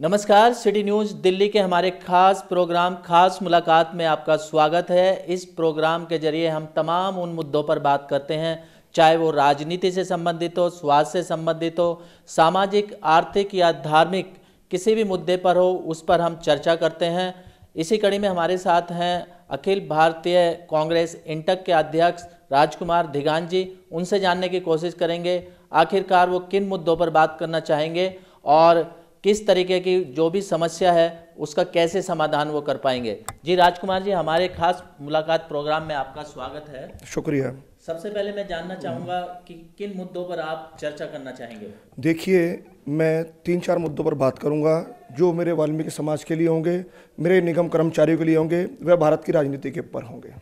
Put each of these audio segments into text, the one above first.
नमस्कार, city news Delhi के हमारे खास प्रोग्राम खास मुलाकात में आपका स्वागत है। इस प्रोग्राम के जरिए हम तमाम उन मुद्दों पर बात करते हैं, चाहे वो राजनीति से संबंधित हो, स्वास्थ्य से संबंधित हो, सामाजिक, आर्थिक या धार्मिक किसी भी मुद्दे पर हो, उस पर हम चर्चा करते हैं। इसी कड़ी में हमारे साथ हैं अखिल भारतीय कांग्रेस इंटक के अध्यक्ष राजकुमार धिगान जी। उनसे जानने की कोशिश करेंगे आखिरकार वो किन मुद्दों पर बात करना चाहेंगे और किस तरीके की जो भी समस्या है उसका कैसे समाधान वो कर पाएंगे। जी राजकुमार जी, हमारे खास मुलाकात प्रोग्राम में आपका स्वागत है। शुक्रिया। सबसे पहले मैं जानना चाहूँगा कि किन मुद्दों पर आप चर्चा करना चाहेंगे। देखिए, मैं 3-4 मुद्दों पर बात करूंगा जो मेरे वाल्मीकि समाज के लिए होंगे, मेरे निगम कर्मचारियों के लिए होंगे, वह भारत की राजनीति के ऊपर होंगे।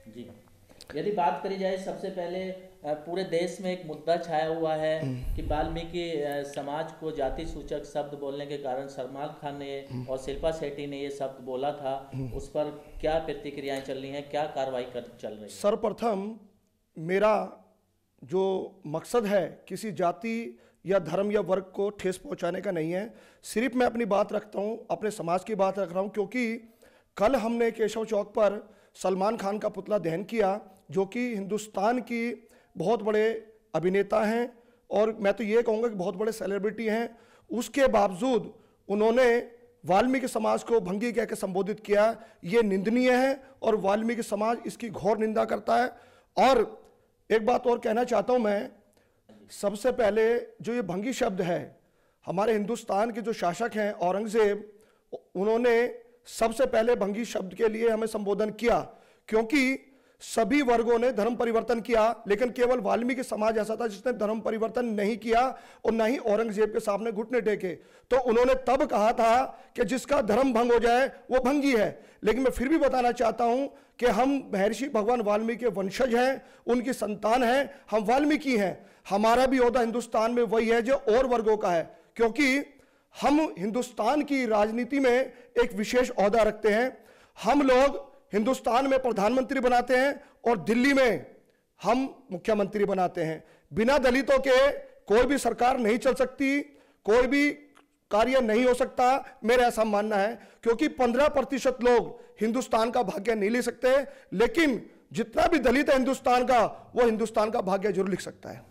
जी, यदि बात करी जाए, सबसे पहले पूरे देश में एक मुद्दा छाया हुआ है कि वाल्मीकि समाज को जाति सूचक शब्द बोलने के कारण सलमान खान ने और शिल्पा शेट्टी ने ये शब्द बोला था, उस पर क्या प्रतिक्रियाएं चल रही हैं, क्या कार्रवाई चल रही है? सर्वप्रथम मेरा जो मकसद है किसी जाति या धर्म या वर्ग को ठेस पहुंचाने का नहीं है। सिर्फ मैं अपनी बात रखता हूं, अपने समाज की बात रख रहा हूं, क्योंकि कल हमने केशव चौक पर सलमान खान का पुतला दहन किया, जो कि हिंदुस्तान की बहुत बड़े अभिनेता हैं और मैं तो ये कहूँगा कि बहुत बड़े सेलिब्रिटी हैं। उसके बावजूद उन्होंने वाल्मीकि समाज को भंगी कह के संबोधित किया। ये निंदनीय है और वाल्मीकि समाज इसकी घोर निंदा करता है। और एक बात और कहना चाहता हूँ मैं, सबसे पहले जो ये भंगी शब्द है, हमारे हिंदुस्तान के जो शासक हैं औरंगजेब, उन्होंने सबसे पहले भंगी शब्द के लिए हमें संबोधन किया, क्योंकि सभी वर्गों ने धर्म परिवर्तन किया, लेकिन केवल वाल्मीकि समाज ऐसा था जिसने धर्म परिवर्तन नहीं किया और न ही औरंगजेब के सामने घुटने टेके। तो उन्होंने तब कहा था कि जिसका धर्म भंग हो जाए वो भंगी है। लेकिन मैं फिर भी बताना चाहता हूं कि हम महर्षि भगवान वाल्मीकि के वंशज हैं, उनकी संतान हैं, हम वाल्मीकि हैं। हमारा भी ओहदा हिंदुस्तान में वही है जो और वर्गों का है, क्योंकि हम हिंदुस्तान की राजनीति में एक विशेष ओहदा रखते हैं। हम लोग हिंदुस्तान में प्रधानमंत्री बनाते हैं और दिल्ली में हम मुख्यमंत्री बनाते हैं। बिना दलितों के कोई भी सरकार नहीं चल सकती, कोई भी कार्य नहीं हो सकता, मेरा ऐसा मानना है। क्योंकि 15% लोग हिंदुस्तान का भाग्य नहीं लिख सकते, लेकिन जितना भी दलित है हिंदुस्तान का, वो हिंदुस्तान का भाग्य जरूर लिख सकता है।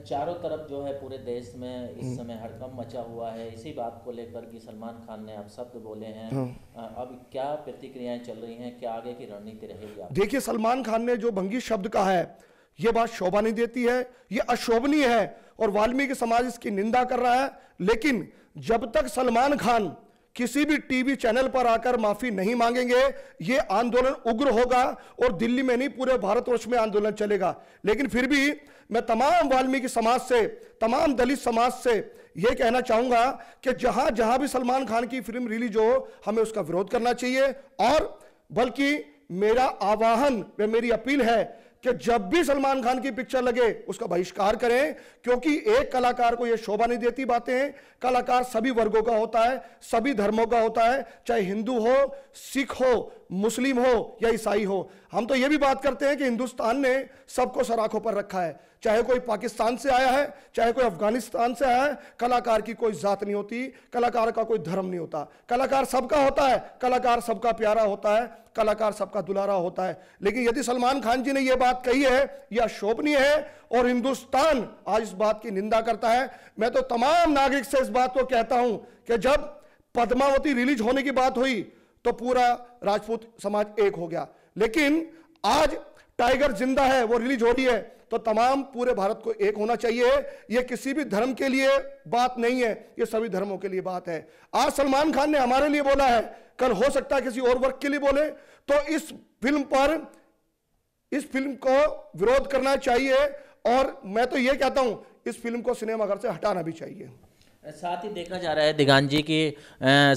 चारों तरफ जो है पूरे देश में इस समय हड़कंप मचा हुआ है इसी बात को लेकर कि सलमान खान ने आप शब्द बोले हैं। अब क्या प्रतिक्रियाएं चल रही हैं, क्या आगे की रणनीति रहेगी? देखिए, सलमान खान ने जो भंगी शब्द कहा है, ये बात शोभा नहीं देती है, ये अशोभनीय है और वाल्मीकि समाज इसकी निंदा कर रहा है। लेकिन जब तक सलमान खान किसी भी टीवी चैनल पर आकर माफी नहीं मांगेंगे, ये आंदोलन उग्र होगा और दिल्ली में नहीं पूरे भारतवर्ष में आंदोलन चलेगा। लेकिन फिर भी मैं तमाम वाल्मीकि समाज से, तमाम दलित समाज से ये कहना चाहूंगा कि जहां जहां भी सलमान खान की फिल्म रिलीज हो, हमें उसका विरोध करना चाहिए। और बल्कि मेरा आह्वान व मेरी अपील है कि जब भी सलमान खान की पिक्चर लगे उसका बहिष्कार करें, क्योंकि एक कलाकार को यह शोभा नहीं देती बातें। कलाकार सभी वर्गों का होता है, सभी धर्मों का होता है, चाहे हिंदू हो, सिख हो, मुस्लिम हो या ईसाई हो। हम तो यह भी बात करते हैं कि हिंदुस्तान ने सबको सराखों पर रखा है, चाहे कोई पाकिस्तान से आया है, चाहे कोई अफगानिस्तान से आया है। कलाकार की कोई जात नहीं होती, कलाकार का कोई धर्म नहीं होता, कलाकार सबका होता है, कलाकार सबका प्यारा होता है, कलाकार सबका दुलारा होता है। लेकिन यदि सलमान खान जी ने यह बात कही है, यह अशोभनीय है और हिंदुस्तान आज इस बात की निंदा करता है। मैं तो तमाम नागरिक से इस बात को कहता हूं कि जब पद्मावती रिलीज होने की बात हुई तो पूरा राजपूत समाज एक हो गया, लेकिन आज टाइगर जिंदा है, वो रिलीज हो रही है, तो तमाम पूरे भारत को एक होना चाहिए। ये किसी भी धर्म के लिए बात नहीं है, ये सभी धर्मों के लिए बात है। आज सलमान खान ने हमारे लिए बोला है, कल हो सकता है किसी और वर्ग के लिए बोले। तो इस फिल्म को विरोध करना चाहिए और मैं तो ये कहता हूं इस फिल्म को सिनेमाघर से हटाना भी चाहिए। साथ ही देखा जा रहा है धिगान जी की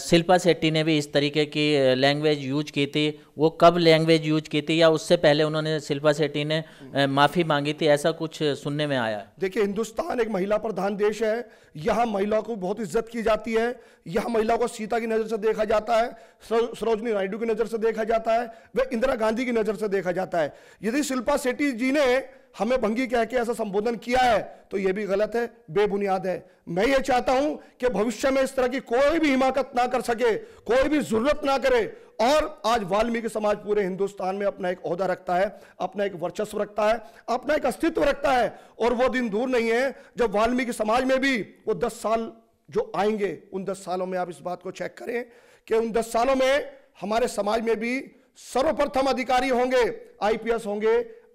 शिल्पा शेट्टी ने भी इस तरीके की लैंग्वेज यूज की थी। वो कब लैंग्वेज यूज की थी या उससे पहले उन्होंने शिल्पा शेट्टी ने माफ़ी मांगी थी, ऐसा कुछ सुनने में आया? देखिए, हिंदुस्तान एक महिला प्रधान देश है, यहाँ महिलाओं को बहुत इज्जत की जाती है, यहाँ महिलाओं को सीता की नज़र से देखा जाता है, सरोजनी नायडू की नज़र से देखा जाता है, व इंदिरा गांधी की नज़र से देखा जाता है। यदि शिल्पा शेट्टी जी ने हमें भंगी कह के ऐसा संबोधन किया है तो यह भी गलत है, बेबुनियाद है। मैं ये चाहता हूं कि भविष्य में इस तरह की कोई भी हिमाकत ना कर सके, कोई भी जरूरत ना करे। और आज वाल्मीकि समाज पूरे हिंदुस्तान में अपना एक ओहदा रखता है, अपना एक वर्चस्व रखता है, अपना एक अस्तित्व रखता है। और वो दिन दूर नहीं है जब वाल्मीकि समाज में भी वो 10 साल जो आएंगे, उन 10 सालों में आप इस बात को चेक करें कि उन 10 सालों में हमारे समाज में भी सर्वप्रथम अधिकारी होंगे, IPS होंगे,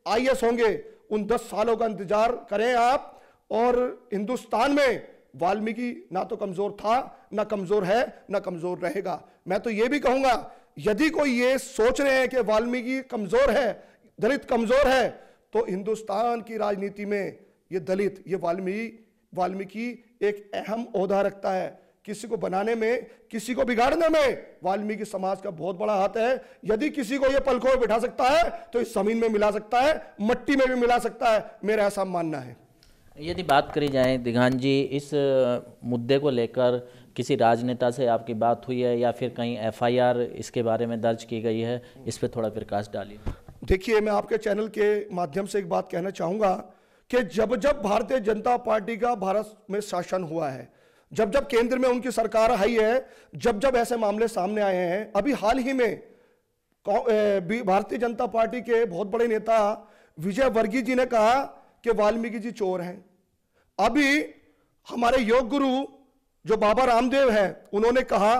IAS होंगे। उन 10 सालों का इंतजार करें आप। और हिंदुस्तान में वाल्मीकि ना तो कमजोर था, ना कमजोर है, ना कमजोर रहेगा। मैं तो यह भी कहूंगा, यदि कोई ये सोच रहे हैं कि वाल्मीकि कमजोर है, दलित कमजोर है, तो हिंदुस्तान की राजनीति में ये दलित, ये वाल्मीकि एक अहम ओहदा रखता है। किसी को बनाने में, किसी को बिगाड़ने में वाल्मीकि समाज का बहुत बड़ा हाथ है। यदि किसी को ये पलकों में बिठा सकता है तो इस जमीन में मिला सकता है, मट्टी में भी मिला सकता है, मेरा ऐसा मानना है। यदि बात करी जाए दिघान जी, इस मुद्दे को लेकर किसी राजनेता से आपकी बात हुई है या फिर कहीं FIR इसके बारे में दर्ज की गई है? इस पर थोड़ा प्रकाश डालिए। देखिए, मैं आपके चैनल के माध्यम से एक बात कहना चाहूंगा कि जब जब भारतीय जनता पार्टी का भारत में शासन हुआ है, जब जब केंद्र में उनकी सरकार आई है, जब जब ऐसे मामले सामने आए हैं, अभी हाल ही में भारतीय जनता पार्टी के बहुत बड़े नेता विजय वर्गीय जी ने कहा कि वाल्मीकि जी चोर हैं। अभी हमारे योग गुरु जो बाबा रामदेव हैं, उन्होंने कहा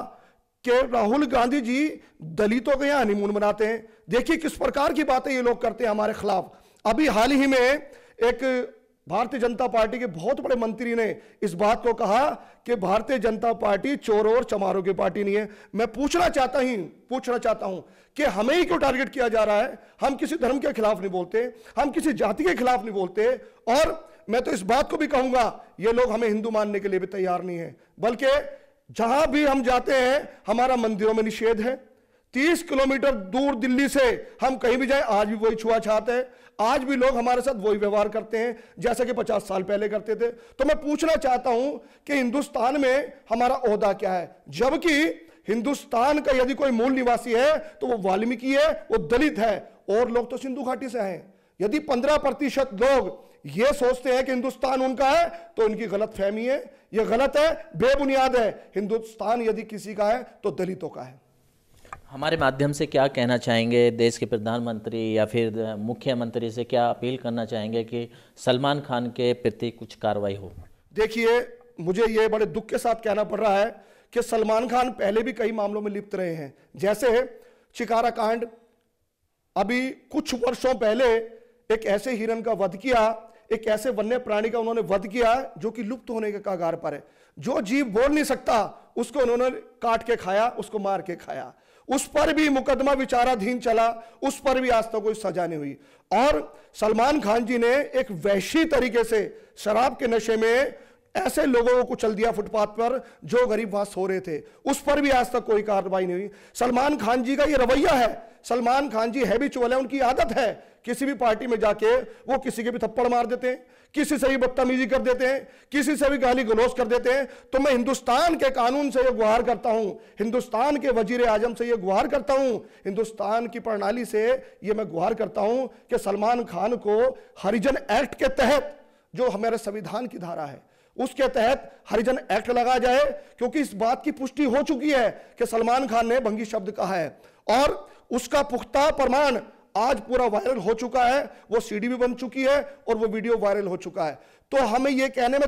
कि राहुल गांधी जी दलितों के यहां हनीमून मनाते हैं। देखिए किस प्रकार की बातें ये लोग करते हैं हमारे खिलाफ। अभी हाल ही में एक भारतीय जनता पार्टी के बहुत बड़े मंत्री ने इस बात को कहा कि भारतीय जनता पार्टी चोरों और चमारों की पार्टी नहीं है। मैं पूछना चाहता हूं कि हमें ही क्यों टारगेट किया जा रहा है? हम किसी धर्म के खिलाफ नहीं बोलते, हम किसी जाति के खिलाफ नहीं बोलते। और मैं तो इस बात को भी कहूंगा, ये लोग हमें हिंदू मानने के लिए भी तैयार नहीं है, बल्कि जहां भी हम जाते हैं हमारा मंदिरों में निषेध है। 30 किलोमीटर दूर दिल्ली से हम कहीं भी जाएं, आज भी वही छुआछात है, आज भी लोग हमारे साथ वही व्यवहार करते हैं जैसे कि 50 साल पहले करते थे। तो मैं पूछना चाहता हूं कि हिंदुस्तान में हमारा ओहदा क्या है? जबकि हिंदुस्तान का यदि कोई मूल निवासी है तो वो वाल्मीकि है, वो दलित है, और लोग तो सिंधु घाटी से हैं। यदि 15% लोग ये सोचते हैं कि हिंदुस्तान उनका है तो उनकी गलत फहमी है, ये गलत है, बेबुनियाद है। हिंदुस्तान यदि किसी का है तो दलितों का है। हमारे माध्यम से क्या कहना चाहेंगे देश के प्रधानमंत्री या फिर मुख्यमंत्री से, क्या अपील करना चाहेंगे कि सलमान खान के प्रति कुछ कार्रवाई हो? देखिए, मुझे ये बड़े दुख के साथ कहना पड़ रहा है कि सलमान खान पहले भी कई मामलों में लिप्त रहे हैं, जैसे चिकारा कांड। अभी कुछ वर्षों पहले एक ऐसे हिरन का वध किया, एक ऐसे वन्य प्राणी का उन्होंने वध किया जो कि लुप्त होने के कगार पर है। जो जीव बोल नहीं सकता उसको उन्होंने काट के खाया, उसको मार के खाया। उस पर भी मुकदमा विचाराधीन चला, उस पर भी आज तक कोई सजा नहीं हुई। और सलमान खान जी ने एक वैश्य तरीके से शराब के नशे में ऐसे लोगों को कुचल दिया फुटपाथ पर जो गरीब वहां सो रहे थे, उस पर भी आज तक कोई कार्रवाई नहीं हुई। सलमान खान जी का ये रवैया है, सलमान खान जी हैबिचुअल है, उनकी आदत है किसी भी पार्टी में जाके वो किसी के भी थप्पड़ मार देते हैं, किसी से भी बदतमीजी कर देते हैं, किसी से भी गाली गलौज कर देते हैं। तो मैं हिंदुस्तान के कानून से ये गुहार करता हूं, हिंदुस्तान के वजीर आजम से ये गुहार करता हूं, हिंदुस्तान की प्रणाली से ये मैं गुहार करता हूं कि सलमान खान को हरिजन एक्ट के तहत, जो हमारे संविधान की धारा है उसके तहत हरिजन एक्ट लगाया जाए, क्योंकि इस बात की पुष्टि हो चुकी है कि सलमान खान ने भंगी शब्द कहा है और उसका पुख्ता प्रमाण आज पूरा वायरल हो चुका है। वो सीडी भी बन चुकी है और वो वीडियो वायरल हो चुका है। तो हमें यह कहने में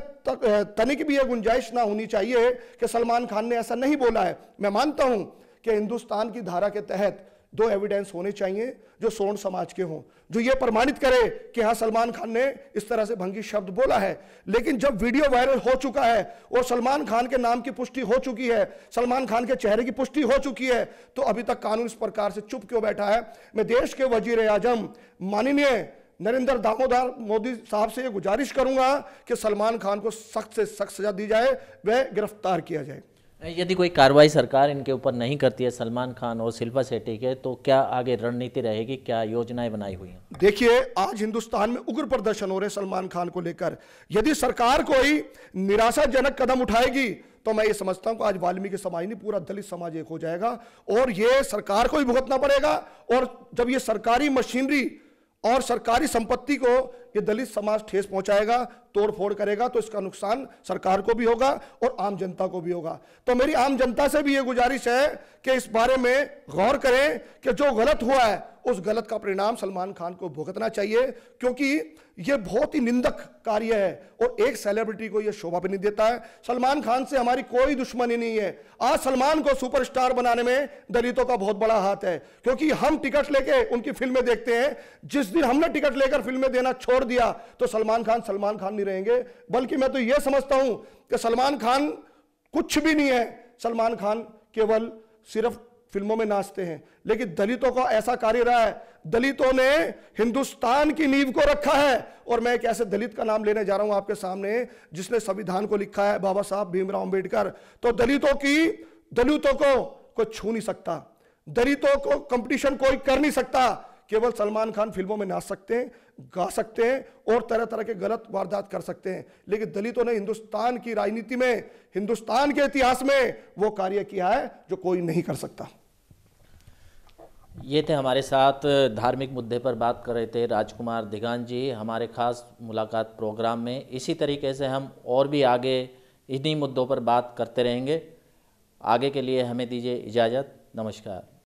तनिक भी यह गुंजाइश ना होनी चाहिए कि सलमान खान ने ऐसा नहीं बोला है। मैं मानता हूं कि हिंदुस्तान की धारा के तहत 2 एविडेंस होने चाहिए जो सोन समाज के हों, जो ये प्रमाणित करे कि हाँ सलमान खान ने इस तरह से भंगी शब्द बोला है। लेकिन जब वीडियो वायरल हो चुका है और सलमान खान के नाम की पुष्टि हो चुकी है, सलमान खान के चेहरे की पुष्टि हो चुकी है, तो अभी तक कानून इस प्रकार से चुप क्यों बैठा है? मैं देश के वजीर आजम माननीय नरेंद्र दामोदर मोदी साहब से यह गुजारिश करूंगा कि सलमान खान को सख्त से सख्त सजा दी जाए, वह गिरफ्तार किया जाए। यदि कोई कार्रवाई सरकार इनके ऊपर नहीं करती है सलमान खान और शिल्पा शेट्टी के, तो क्या आगे रणनीति रहेगी, क्या योजनाएं बनाई हुई हैं? देखिए, आज हिंदुस्तान में उग्र प्रदर्शन हो रहे सलमान खान को लेकर। यदि सरकार कोई निराशाजनक कदम उठाएगी तो मैं ये समझता हूं कि आज वाल्मीकि समाज नहीं, पूरा दलित समाज एक हो जाएगा और ये सरकार को ही भुगतना पड़ेगा। और जब ये सरकारी मशीनरी और सरकारी संपत्ति को ये दलित समाज ठेस पहुंचाएगा, तोड़ फोड़ करेगा, तो इसका नुकसान सरकार को भी होगा और आम जनता को भी होगा। तो मेरी आम जनता से भी ये गुजारिश है कि इस बारे में गौर करें कि जो गलत हुआ है उस गलत का परिणाम सलमान खान को भुगतना चाहिए, क्योंकि यह बहुत ही निंदक कार्य है और एक सेलिब्रिटी को यह शोभा भी नहीं देता है। सलमान खान से हमारी कोई दुश्मनी नहीं है। आज सलमान को सुपरस्टार बनाने में दलितों का बहुत बड़ा हाथ है, क्योंकि हम टिकट लेके उनकी फिल्में देखते हैं। जिस दिन हमने टिकट लेकर फिल्में देना छोड़ दिया तो सलमान खान नहीं रहेंगे। बल्कि मैं तो यह समझता हूं कि सलमान खान कुछ भी नहीं है, सलमान खान केवल सिर्फ फिल्मों में नाचते हैं। लेकिन दलितों का ऐसा कार्य रहा है, दलितों ने हिंदुस्तान की नींव को रखा है। और मैं एक ऐसे दलित का नाम लेने जा रहा हूं आपके सामने जिसने संविधान को लिखा है, बाबा साहब भीमराव अंबेडकर। तो दलितों को कोई छू नहीं सकता, दलितों को कंपटीशन कोई कर नहीं सकता। केवल सलमान खान फिल्मों में नाच सकते हैं, गा सकते हैं और तरह तरह के गलत वारदात कर सकते हैं। लेकिन दलितों ने हिंदुस्तान की राजनीति में, हिंदुस्तान के इतिहास में वो कार्य किया है जो कोई नहीं कर सकता। ये थे हमारे साथ धार्मिक मुद्दे पर बात कर रहे थे राजकुमार दिगान जी हमारे खास मुलाकात प्रोग्राम में। इसी तरीके से हम और भी आगे इन्हीं मुद्दों पर बात करते रहेंगे। आगे के लिए हमें दीजिए इजाज़त। नमस्कार।